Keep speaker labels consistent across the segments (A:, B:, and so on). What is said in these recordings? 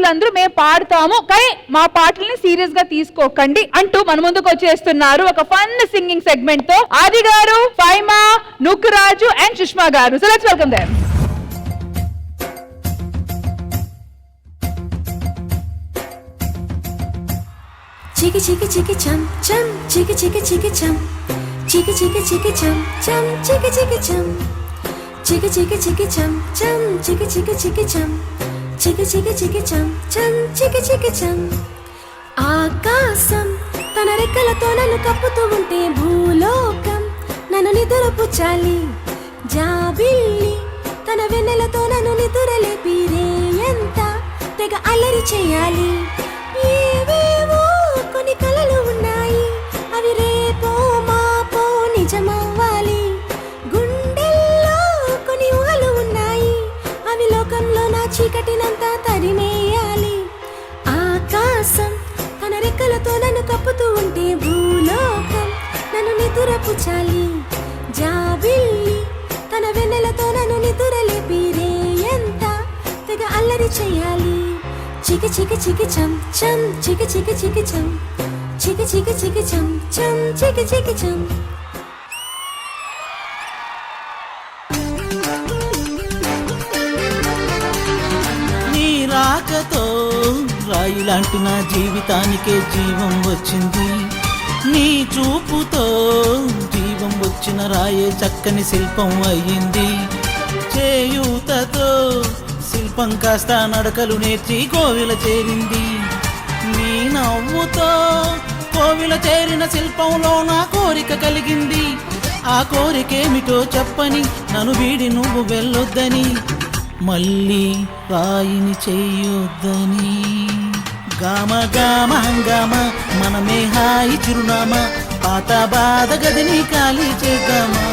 A: ఆర్టిస్టులందరూ మేము పాడతాము కానీ మా పాటల్ని సీరియస్ గా తీసుకోకండి అంటూ మన ముందుకు వచ్చేస్తున్నారు ఒక ఫన్ సింగింగ్ సెగ్మెంట్ తో ఆది గారు, ఫైమా, నుక్కురాజు అండ్ సుష్మా గారు. So let's welcome them.
B: Chiki chiki chiki chum chum, chiki chiki chiki chum, chiki chiki chiki chum chum, chiki chiki chum, chiki chiki chiki chum chum, chiki chiki chiki chum, chiki chiki chiki chum chum, chiki chiki chum. ఆకాశం తన రెక్కలతో నన్ను కప్పుతూ ఉంటే భూలోకం నన్ను నిద్రపుచ్చాలి. జాబిల్లి తన వెన్నెలతో నన్ను నిద్రలేపి రేయంత తెగ అల్లరి చేయాలి. ఏవేవో కొన్ని కలలు ఉన్నాయి, అవి రేపో మాపో నిజమవ్వాలి. గుండెల్లో కొన్ని ఊహలు ఉన్నాయి, అవి లోకంలో నా చీకటినంతా తరిమేయాలి. ఆకాశం తన రెక్కలతో నన్ను కప్పుతూ ఉంటే భూలోకం నన్ను నిద్రపుచ్చాలి. జాబిల్లి తన వెన్నెలతో నన్ను నిద్రలేపి రేయంత తెగ అల్లరి చేయాలి. Chiki chiki chiki chum chum, chiki chiki chiki chum, chiki chiki chiki chum chum, chiki chiki chum.
C: నీ రాకతో రాయిలాంటి నా జీవితానికే జీవం వచ్చింది. నీ చూపుతో జీవం వచ్చిన రాయే చక్కని శిల్పం అయ్యింది. చేయూతతో శిల్పం కాస్త నడకలు నేర్చి కోవిల చేరింది. నీ నవ్వుతో కోవిల చేరిన శిల్పంలో నా కోరిక కలిగింది. ఆ కోరికేమిటో చెప్పని నన్ను వీడి నువ్వు వెళ్ళొద్దని, మళ్ళీ రాయిని చెయ్యొద్దని. గామ గామ హంగామ మనమే హాయి చిరునామా, పాత బాధ గదిని ఖాళీ చేద్దామా.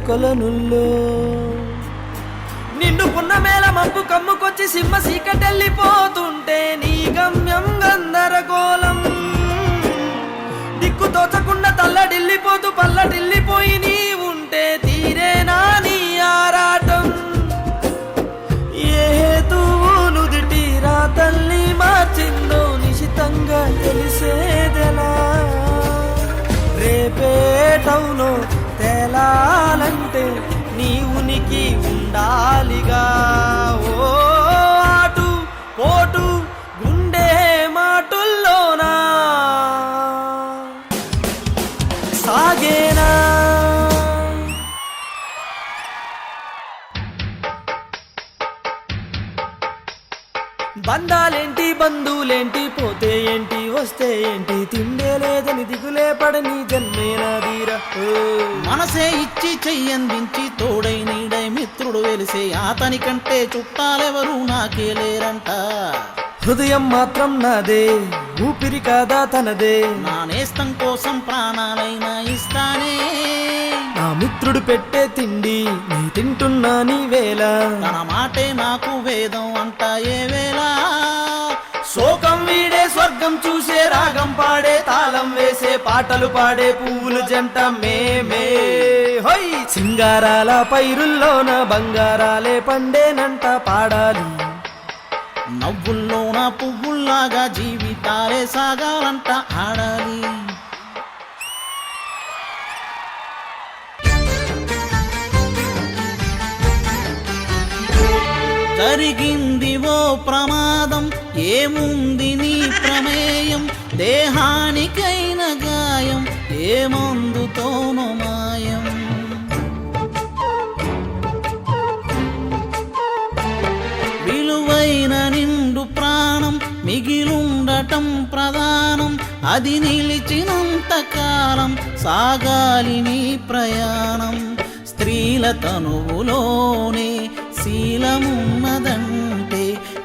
C: కొలనుల్లో నిండు పున్నమేల మబ్బు కమ్ముకొచ్చి సింహ సీకటెళ్ళిపోతుంటే నీ గమ్యం గందరగోళం. దిక్కు తోచకుండా తల్లడిల్లిపోతూ పల్లటిల్లిపోయి నీ ఉంటే తీరేనా నీ ఆరాటం. ఏ హేతువు నుదిటి రాతల్ని మార్చిందో నిశితంగా తెలిసేదెలా. రేపేటవునో తేలాలంటే నీ ఉనికి ఉండాలిగా. ఓ ఆటు పోటు గుండె మాటుల్లోనా సాగేనా. బంధాలేంటి బంధువులేంటి పోతే ఏంటి వస్తే ఏంటి, తిండే లేదని దిగులే పడని జన్మేనాదీరా. మనసే ఇచ్చి చెయ్యందించి తోడై నీడై మిత్రుడు వెలిసే అతని కంటే చుట్టాలెవరు నాకే లేరంట. హృదయం మాత్రం నాదే, ఊపిరి కాదా తనదే, నా నేస్తం కోసం ప్రాణాలైనా ఇస్తానే. నా మిత్రుడు పెట్టే తిండి నీ తింటున్నా నీ వేళ, తన మాటే నాకు వేదం అంట ఏ వేళ. శోకం వీడే స్వర్గం చూసే రాగం పాడే తాళం వేసే పాటలు పాడే పువ్వులు జంట మేమే. హోయ్ సింగారాల పైరుల్లోన బంగారాలే పండేనంట పాడాలి. నవ్వుల్లోన పువ్వుల్లాగా జీవితాలే సాగాలంట ఆడాలి. జరిగింది ఓ ప్రమాదం, ఏముంది నీ ప్రమేయం, దేహానికైన గాయం ఏ మందుతోనో మాయం. విలువైన నిండు ప్రాణం మిగిలుండటం ప్రధానం, అది నిలిచినంత కాలం సాగాలి నీ ప్రయాణం. స్త్రీ స్త్రీల తనువులోనే శీలమున్నదంటే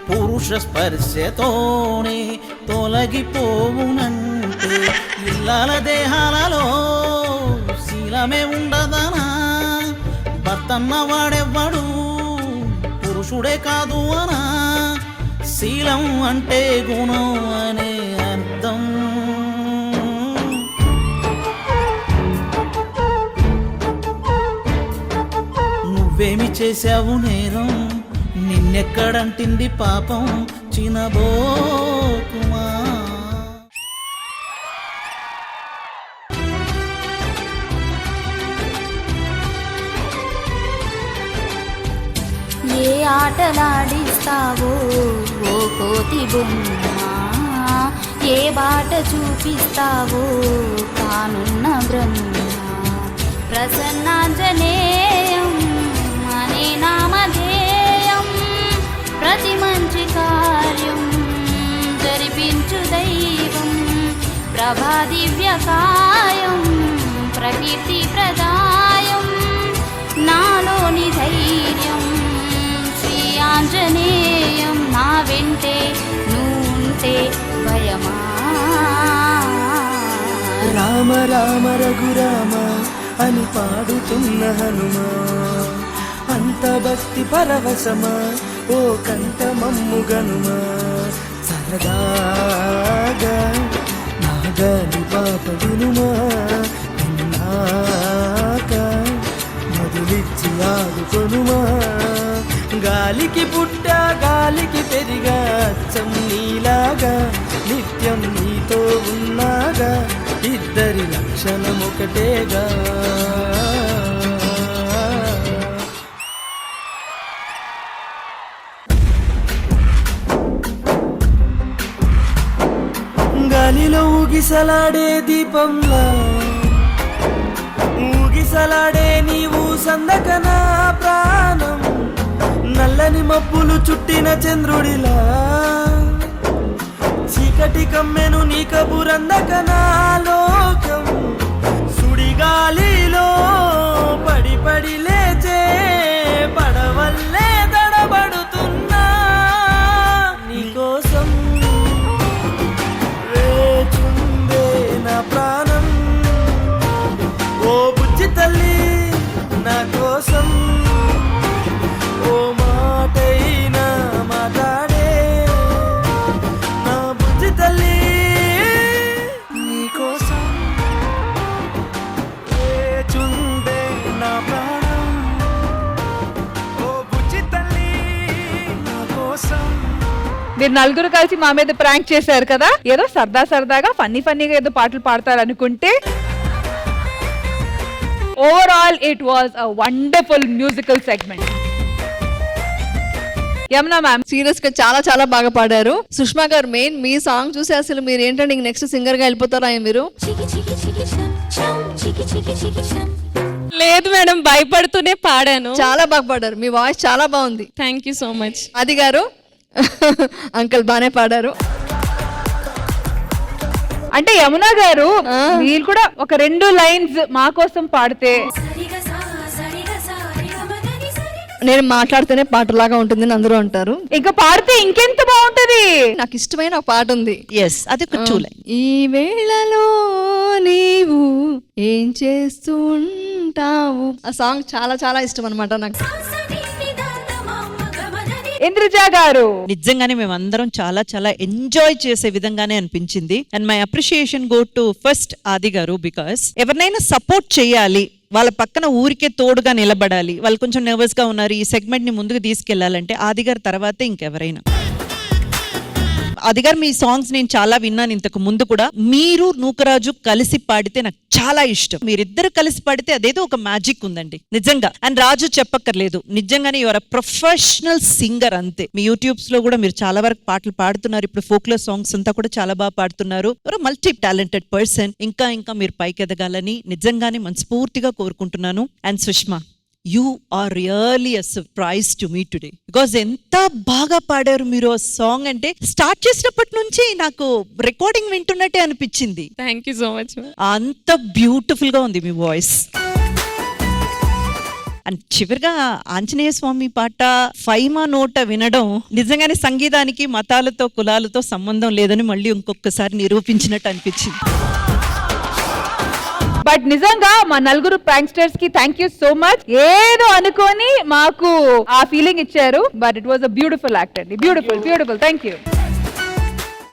C: పురుష స్పర్శతోనే తొలగిపోవునంటే ఇల్లాల దేహాలలో శీలమే ఉండదనా భర్తన్న వాడెవ్వడు పురుషుడే కాదు అనా శీలం అంటే గుణం అనే అర్థం నువ్వేమి చేశావు నేరం నిన్నెక్కడంటింది పాపం చినబోకుమా
B: ఏ ఆటలాడిస్తావో ఓ కోతి బొమ్మ ఏ బాట చూపిస్తావో కానున్న బ్రహ్మ ప్రసన్నాంజనేయం అనే నామధేయం ప్రతి మంచి కార్యం జరిపించు దైవం ప్రభాదివ్యకాయం ప్రకీర్తి ప్రదాయం నాలోని ధైర్యం శ్రీ ఆంజనేయం నా వెంటే నువ్వుంటే భయమా
D: రామ రామ రఘురామ అని పాడుతున్న హనుమా అంత భక్తి పరవశమా ఓ కంట మమ్ముగనుమా సరదాగా నాగలి పాట వినుమా విన్నాక మధులిచ్చి ఆడుకొనుమా గాలికి పుట్ట గాలికి పెరిగా అచ్చం నీలాగా నిత్యం నీతో ఉన్నాగా ఇద్దరి లక్షణం ఒకటేగా గాలిలో ఊగిసలాడే దీపంలా ఊగిసలాడే నీవు సందకనా ప్రాణం నల్లని మబ్బులు చుట్టిన చంద్రుడిలా చీకటి కమ్మెను నీ కబురందకనా లోకం సుడిగాలిలో పడి పడి లేచే పడవల్లే తడబడుతున్నా నీకోసం వేచుందే నా ప్రాణం ఓ బుజ్జి తల్లి నా కోసం ఓ మాటైనా మాట్లాడే నా బుజ్జి తల్లి నీకోసం వేచుందే నా ప్రాణం ఓ బుజ్జి తల్లి నా కోసం.
A: మీరు నలుగురు కలిసి మా మీద ప్రాంక్ చేశారు కదా, ఏదో సరదా సరదాగా ఫన్నీగా ఏదో పాటలు పాడతారు అనుకుంటే overall it was a wonderful musical segment. Yamuna ma'am,
E: serious గా చాలా చాలా బాగా పాడారు. సుష్మా గారు మెయిన్ మీ సాంగ్ చూసి అసలు మీరు ఏంటంటే నెక్స్ట్ సింగర్ గా వెళ్ళిపోతారా మీరు?
B: చికి చికి చికి చం చం చికి చికి చికి చం
F: లేదు మేడం, భయపడుతూనే పాడాను.
E: చాలా బాగా పాడారు, మీ వాయిస్ చాలా బాగుంది.
F: Thank you so much.
E: ఆది గారు అంకుల్ బానే పాడారు.
A: అంటే యమునా గారు మీరు కూడా ఒక 2 లైన్స్ మా కోసం పాడితే.
B: సరిగా సా సరిగా సా రిగమదని సరిగా
E: నేను మాట్లాడితేనే పాటలాగా ఉంటుందని అందరూ అంటారు.
A: ఇంకా పాడితే ఇంకెంత బాగుంటది.
E: నాకు ఇష్టమైన ఒక పాట ఉంది.
G: అది ఒక చూలే.
E: ఈ వేళలో నీవు ఏం చేస్తూ ఉంటావు, ఆ సాంగ్ చాలా చాలా ఇష్టం అన్నమాట నాకు.
B: సరిని దాత మామ గమనని
A: ఇంద్రజ గారు,
G: నిజంగానే మేమందరం చాలా చాలా ఎంజాయ్ చేసే విధంగానే అనిపించింది. And my appreciation go to first ఆది గారు, బికాస్ ఎవరినైనా సపోర్ట్ చేయాలి, వాళ్ళ పక్కన ఊరికే తోడుగా నిలబడాలి, వాళ్ళు కొంచెం నర్వస్ గా ఉన్నారు, ఈ సెగ్మెంట్ ని ముందుకు తీసుకెళ్లాలంటే ఆది గారి తర్వాతే ఇంకెవరైనా. ఆది గారు మీ సాంగ్స్ నేను చాలా విన్నాను ఇంతకు ముందు కూడా. మీరు నూకరాజు కలిసి పాడితే నాకు చాలా ఇష్టం. మీరిద్దరు కలిసి పాడితే అదేదో ఒక మ్యాజిక్ ఉందండి నిజంగా. అండ్ రాజు చెప్పక్కర్లేదు, నిజంగానే యువర్ ప్రొఫెషనల్ సింగర్ అంతే. మీ యూట్యూబ్స్ లో కూడా మీరు చాలా వరకు పాటలు పాడుతున్నారు. ఇప్పుడు ఫోక్లర్ సాంగ్స్ అంతా కూడా చాలా బాగా పాడుతున్నారు. Multi talented person. ఇంకా ఇంకా మీరు పైకి ఎదగాలని నిజంగానే మనస్ఫూర్తిగా కోరుకుంటున్నాను. And Sushma, you are really a surprise to me today, because ఎంత బాగా పాడారు మీరు ఆ సాంగ్. అంటే స్టార్ట్ చేసినప్పటి నుంచి నాకు రికార్డింగ్ వింటున్నట్టే అనిపించింది.
F: Thank you so much.
G: అంత బ్యూటిఫుల్ గా ఉంది మీ వాయిస్. అండ్ చివరిగా ఆంజనేయ స్వామి పాట ఫైమా నోట వినడం నిజంగానే సంగీతానికి మతాలతో కులాలతో సంబంధం లేదని మళ్ళీ ఇంకొకసారి నిరూపించినట్టు అనిపించింది.
A: బట్ నిజంగా మా నలుగురు ప్రాంక్స్టర్స్ కి థ్యాంక్ యూ సో మచ్. ఏదో అనుకొని మాకు ఆ ఫీలింగ్ ఇచ్చారు. But it was a beautiful act అండి. Beautiful thank you.